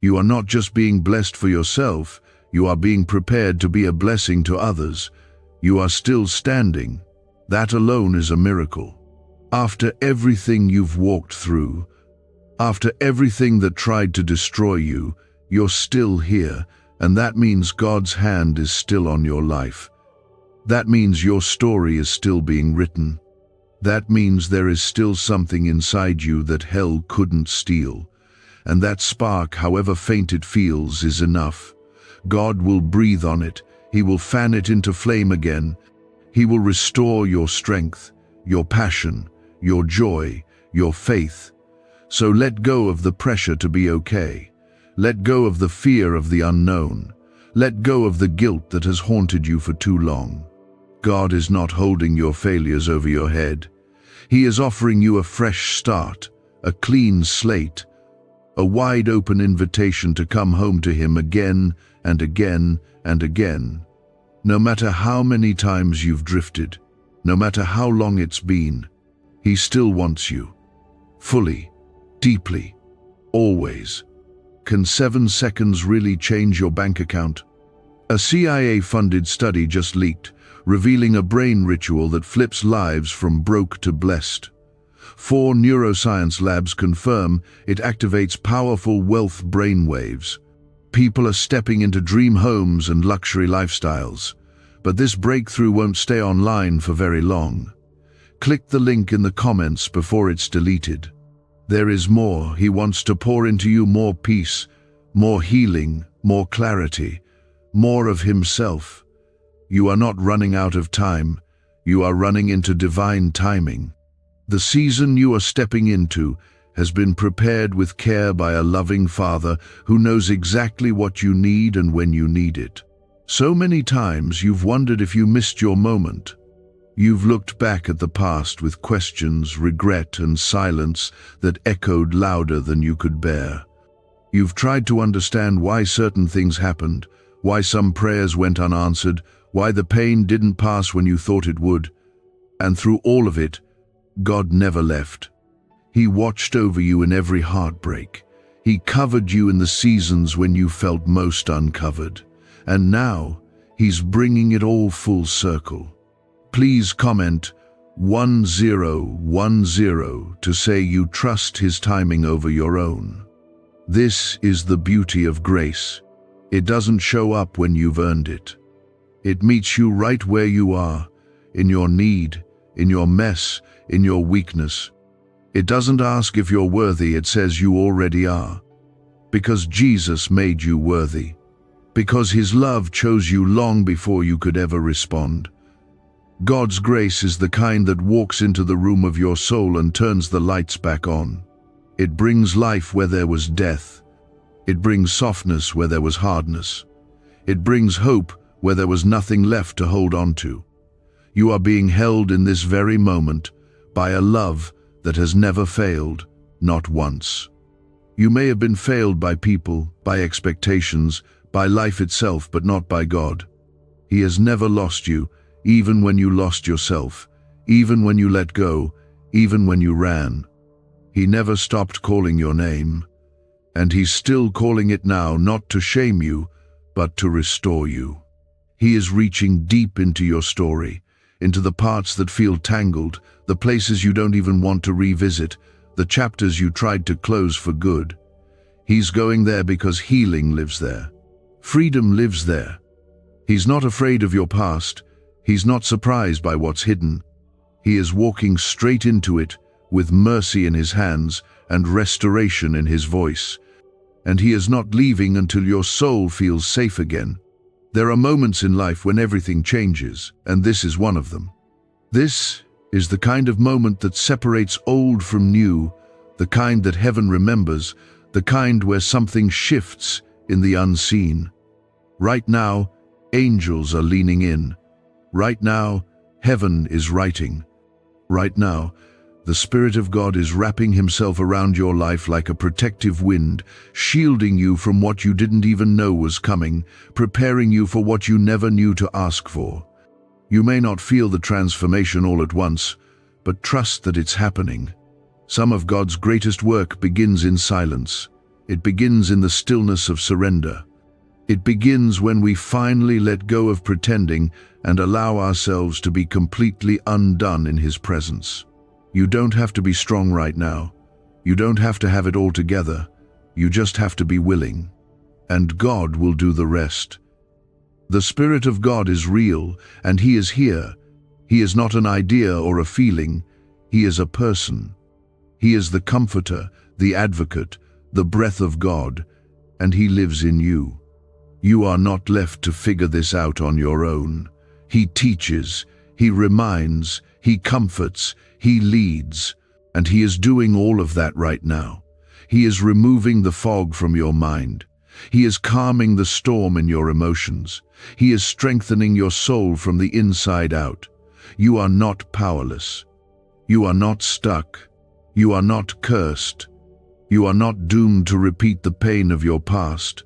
You are not just being blessed for yourself, you are being prepared to be a blessing to others. You are still standing. That alone is a miracle. After everything you've walked through, after everything that tried to destroy you, you're still here, and that means God's hand is still on your life. That means your story is still being written. That means there is still something inside you that hell couldn't steal. And that spark, however faint it feels, is enough. God will breathe on it. He will fan it into flame again. He will restore your strength, your passion, your joy, your faith. So let go of the pressure to be okay. Let go of the fear of the unknown. Let go of the guilt that has haunted you for too long. God is not holding your failures over your head. He is offering you a fresh start, a clean slate, a wide-open invitation to come home to Him again and again and again. No matter how many times you've drifted, no matter how long it's been, He still wants you. Fully, deeply, always. Can 7 seconds really change your bank account? A CIA-funded study just leaked, revealing a brain ritual that flips lives from broke to blessed. 4 neuroscience labs confirm it activates powerful wealth brainwaves. People are stepping into dream homes and luxury lifestyles. But this breakthrough won't stay online for very long. Click the link in the comments before it's deleted. There is more. He wants to pour into you more peace, more healing, more clarity, more of Himself. You are not running out of time. You are running into divine timing. The season you are stepping into has been prepared with care by a loving Father who knows exactly what you need and when you need it. So many times you've wondered if you missed your moment. You've looked back at the past with questions, regret, and silence that echoed louder than you could bear. You've tried to understand why certain things happened, why some prayers went unanswered, why the pain didn't pass when you thought it would. And through all of it, God never left. He watched over you in every heartbreak. He covered you in the seasons when you felt most uncovered. And now, He's bringing it all full circle. Please comment 1010 to say you trust His timing over your own. This is the beauty of grace. It doesn't show up when you've earned it. It meets you right where you are, in your need, in your mess, in your weakness. It doesn't ask if you're worthy, it says you already are. Because Jesus made you worthy. Because His love chose you long before you could ever respond. God's grace is the kind that walks into the room of your soul and turns the lights back on. It brings life where there was death. It brings softness where there was hardness. It brings hope where there was nothing left to hold on to. You are being held in this very moment by a love that has never failed, not once. You may have been failed by people, by expectations, by life itself, but not by God. He has never lost you, even when you lost yourself, even when you let go, even when you ran. He never stopped calling your name, and He's still calling it now, not to shame you, but to restore you. He is reaching deep into your story, into the parts that feel tangled, the places you don't even want to revisit, the chapters you tried to close for good. He's going there because healing lives there. Freedom lives there. He's not afraid of your past. He's not surprised by what's hidden. He is walking straight into it with mercy in His hands and restoration in His voice. And He is not leaving until your soul feels safe again. There are moments in life when everything changes, and this is one of them. This is the kind of moment that separates old from new, the kind that heaven remembers, the kind where something shifts in the unseen. Right now, angels are leaning in. Right now, heaven is writing. Right now, the Spirit of God is wrapping himself around your life like a protective wind, shielding you from what you didn't even know was coming, preparing you for what you never knew to ask for. You may not feel the transformation all at once, but trust that it's happening. Some of God's greatest work begins in silence. It begins in the stillness of surrender. It begins when we finally let go of pretending and allow ourselves to be completely undone in His presence. You don't have to be strong right now. You don't have to have it all together. You just have to be willing. And God will do the rest. The Spirit of God is real, and He is here. He is not an idea or a feeling. He is a person. He is the Comforter, the Advocate, the breath of God, and He lives in you. You are not left to figure this out on your own. He teaches, He reminds, He comforts, He leads, and He is doing all of that right now. He is removing the fog from your mind. He is calming the storm in your emotions. He is strengthening your soul from the inside out. You are not powerless. You are not stuck. You are not cursed. You are not doomed to repeat the pain of your past.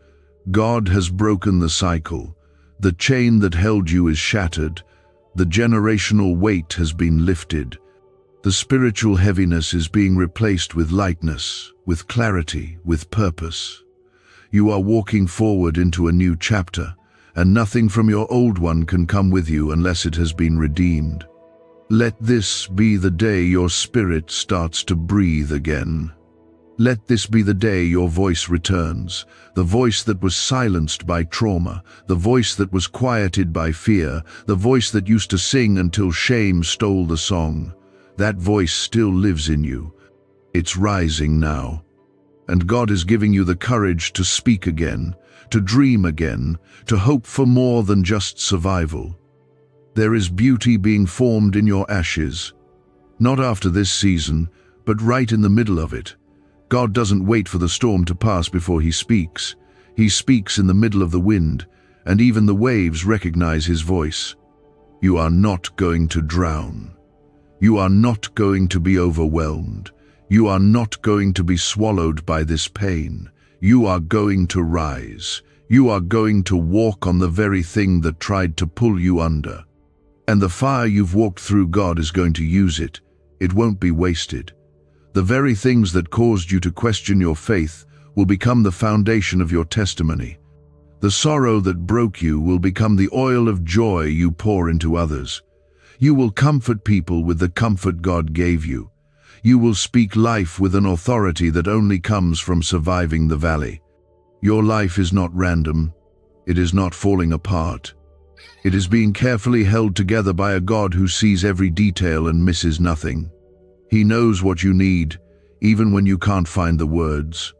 God has broken the cycle. The chain that held you is shattered. The generational weight has been lifted. The spiritual heaviness is being replaced with lightness, with clarity, with purpose. You are walking forward into a new chapter, and nothing from your old one can come with you unless it has been redeemed. Let this be the day your spirit starts to breathe again. Let this be the day your voice returns, the voice that was silenced by trauma, the voice that was quieted by fear, the voice that used to sing until shame stole the song. That voice still lives in you. It's rising now. And God is giving you the courage to speak again, to dream again, to hope for more than just survival. There is beauty being formed in your ashes. Not after this season, but right in the middle of it. God doesn't wait for the storm to pass before He speaks. He speaks in the middle of the wind, and even the waves recognize His voice. You are not going to drown. You are not going to be overwhelmed. You are not going to be swallowed by this pain. You are going to rise. You are going to walk on the very thing that tried to pull you under. And the fire you've walked through, God is going to use it. It won't be wasted. The very things that caused you to question your faith will become the foundation of your testimony. The sorrow that broke you will become the oil of joy you pour into others. You will comfort people with the comfort God gave you. You will speak life with an authority that only comes from surviving the valley. Your life is not random. It is not falling apart. It is being carefully held together by a God who sees every detail and misses nothing. He knows what you need, even when you can't find the words.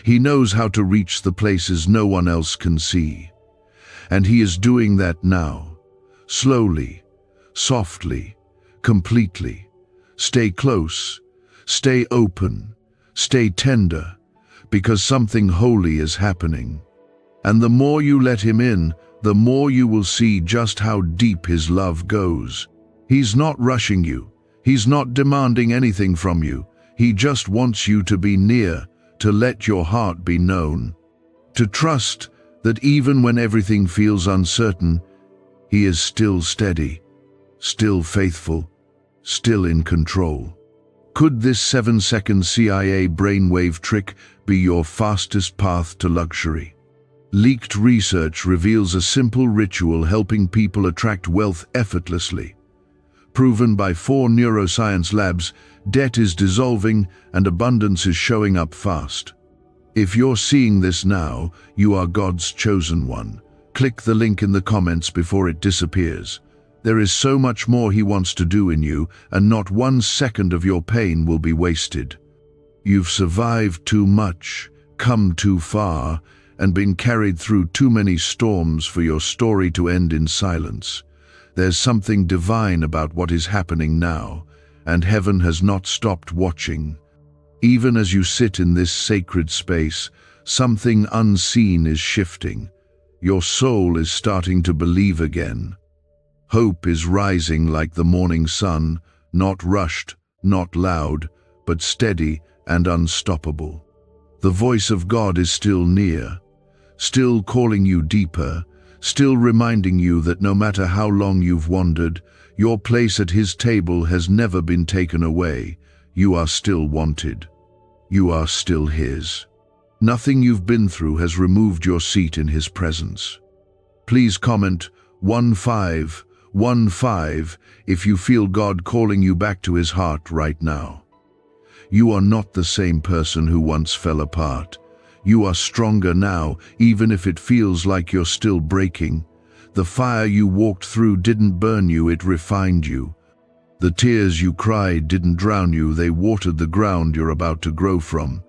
He knows how to reach the places no one else can see. And He is doing that now. Slowly, softly, completely. Stay close, stay open, stay tender, because something holy is happening. And the more you let Him in, the more you will see just how deep His love goes. He's not rushing you. He's not demanding anything from you. He just wants you to be near, to let your heart be known, to trust that even when everything feels uncertain, He is still steady, still faithful, still in control. Could this 7-second CIA brainwave trick be your fastest path to luxury? Leaked research reveals a simple ritual helping people attract wealth effortlessly. Proven by 4 neuroscience labs, debt is dissolving and abundance is showing up fast. If you're seeing this now, you are God's chosen one. Click the link in the comments before it disappears. There is so much more He wants to do in you, and not 1 second of your pain will be wasted. You've survived too much, come too far, and been carried through too many storms for your story to end in silence. There's something divine about what is happening now, and heaven has not stopped watching. Even as you sit in this sacred space, something unseen is shifting. Your soul is starting to believe again. Hope is rising like the morning sun, not rushed, not loud, but steady and unstoppable. The voice of God is still near, still calling you deeper, still reminding you that no matter how long you've wandered, your place at His table has never been taken away. You are still wanted. You are still His. Nothing you've been through has removed your seat in His presence. Please comment 1515 if you feel God calling you back to His heart right now. You are not the same person who once fell apart. You are stronger now, even if it feels like you're still breaking. The fire you walked through didn't burn you, it refined you. The tears you cried didn't drown you, they watered the ground you're about to grow from.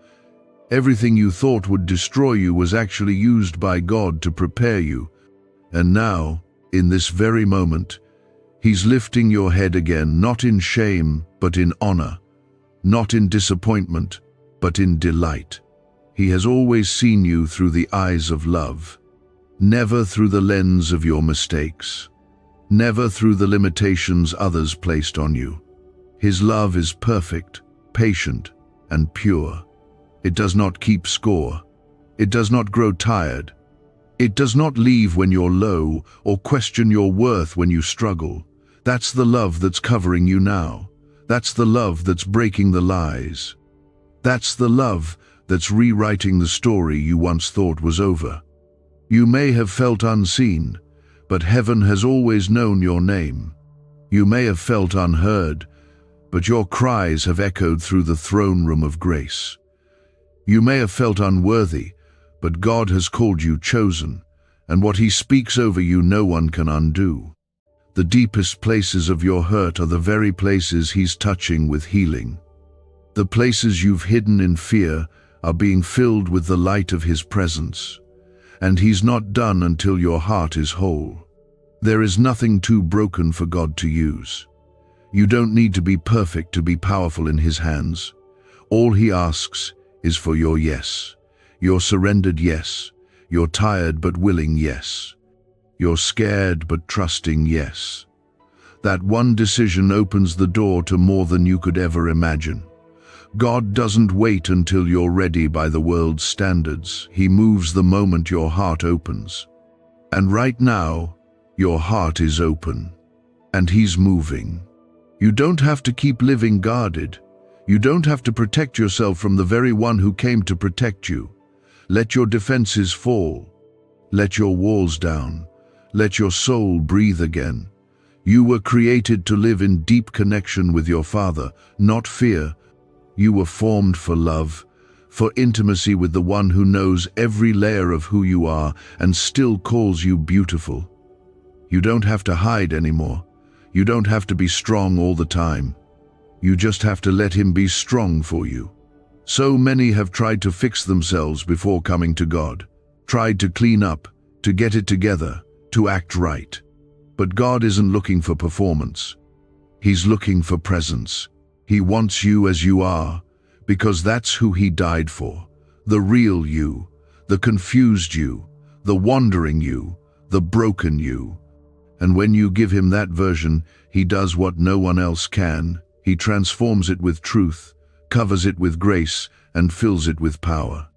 Everything you thought would destroy you was actually used by God to prepare you. And now, in this very moment, He's lifting your head again, not in shame, but in honor. Not in disappointment, but in delight. He has always seen you through the eyes of love, never through the lens of your mistakes, never through the limitations others placed on you. His love is perfect, patient, and pure. It does not keep score. It does not grow tired. It does not leave when you're low or question your worth when you struggle. That's the love that's covering you now. That's the love that's breaking the lies. That's the love that's rewriting the story you once thought was over. You may have felt unseen, but heaven has always known your name. You may have felt unheard, but your cries have echoed through the throne room of grace. You may have felt unworthy, but God has called you chosen, and what He speaks over you no one can undo. The deepest places of your hurt are the very places He's touching with healing. The places you've hidden in fear are being filled with the light of His presence, and He's not done until your heart is whole. There is nothing too broken for God to use. You don't need to be perfect to be powerful in His hands. All He asks is for your yes, your surrendered yes, your tired but willing yes, your scared but trusting yes. That one decision opens the door to more than you could ever imagine. God doesn't wait until you're ready by the world's standards. He moves the moment your heart opens. And right now, your heart is open, and He's moving. You don't have to keep living guarded. You don't have to protect yourself from the very one who came to protect you. Let your defenses fall. Let your walls down. Let your soul breathe again. You were created to live in deep connection with your Father, not fear. You were formed for love, for intimacy with the one who knows every layer of who you are and still calls you beautiful. You don't have to hide anymore. You don't have to be strong all the time. You just have to let Him be strong for you. So many have tried to fix themselves before coming to God, tried to clean up, to get it together, to act right. But God isn't looking for performance. He's looking for presence. He wants you as you are, because that's who He died for. The real you, the confused you, the wandering you, the broken you. And when you give Him that version, He does what no one else can. He transforms it with truth, covers it with grace, and fills it with power.